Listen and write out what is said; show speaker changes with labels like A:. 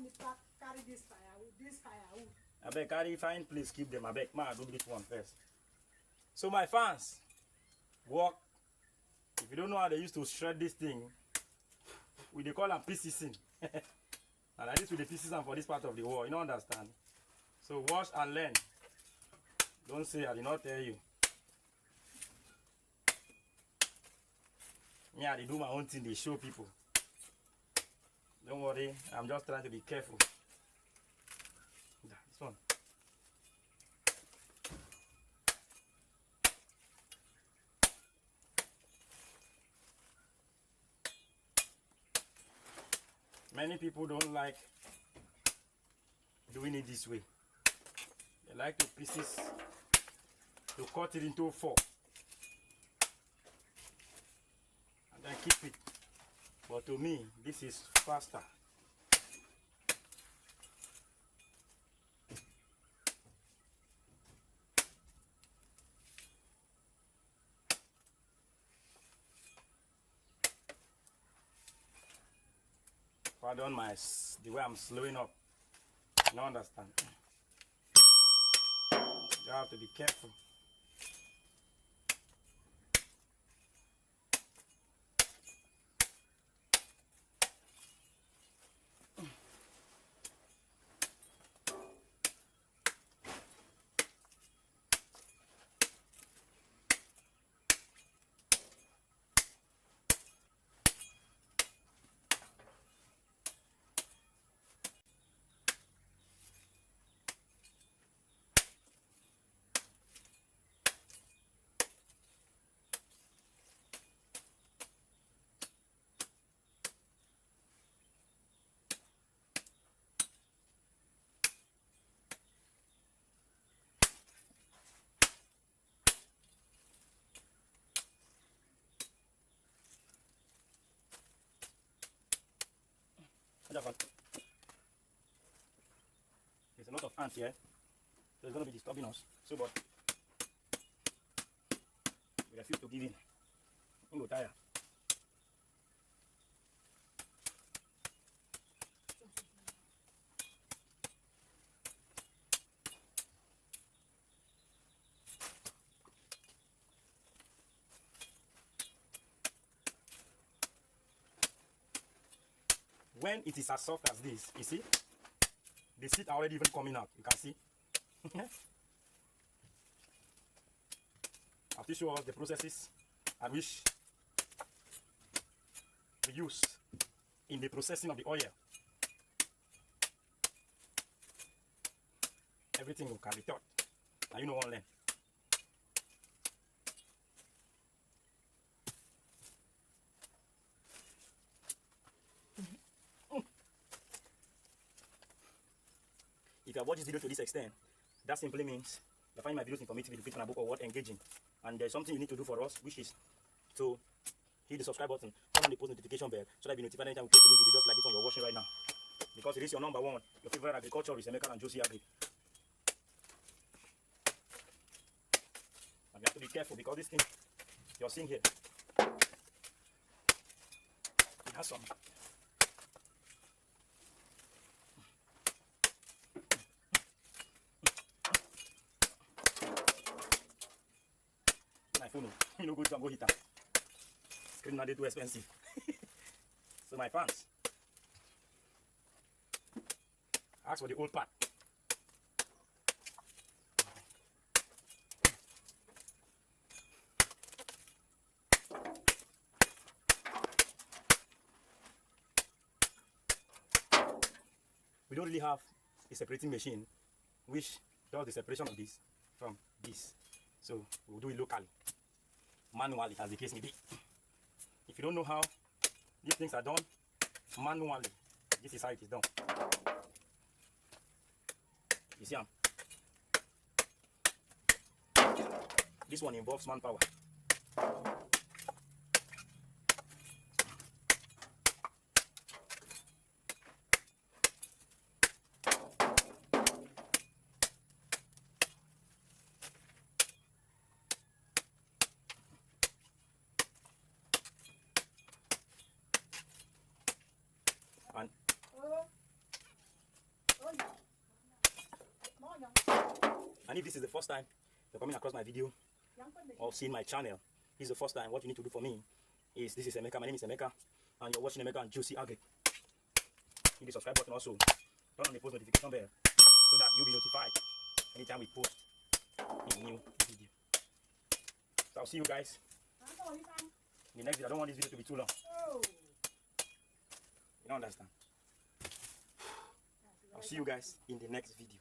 A: me carry this firewood.
B: I beg carry fine place keep them. I beg ma do this one first. So my fans, work. If you don't know how they used to shred this thing, we they call them PCC. And at least with the PCC for this part of the world, you don't understand. So watch and learn. Don't say I did not tell you. Me, I do my own thing, they show people. Don't worry, I'm just trying to be careful. This one. Many people don't like doing it this way. They like to pieces, to cut it into 4. And then keep it. But to me, this is faster. Pardon the way I'm slowing up. You don't understand. You have to be careful. There's a lot of ants here, so it's going to be disturbing us. So, but we refuse to give in. I'm going to tire. When it is as soft as this, you see, the seeds are already even coming out. You can see. I'll show us the processes at which we use in the processing of the oil. Everything can be taught. Now you know one learn. If you have watched this video to this extent, that simply means you find my videos informative, educational, and book or what engaging. And there's something you need to do for us, which is to hit the subscribe button, turn on the post notification bell, so that you'll be notified anytime we post a new video just like this one you're watching right now. Because it is your number one, your favorite agriculturist, Emeka and Josie Agri. And you have to be careful because this thing you're seeing here, it has some. You know, go to go hit them. Screen not too expensive. So my fans, ask for the old part. We don't really have a separating machine which does the separation of this from this. So we'll do it locally, manually, as the case may be. If you don't know how these things are done manually, this is how it is done. You see, this one involves manpower. And And if this is the first time you're coming across my video or seeing my channel, this is the first time, what you need to do for me is, this is Emeka, my name is Emeka, and you're watching Emeka and Juicy Agri. Hit the subscribe button also, turn on the post notification bell, so that you'll be notified anytime we post a new video. So I'll see you guys in the next video. I don't want this video to be too long. You don't understand? I'll see you guys in the next video.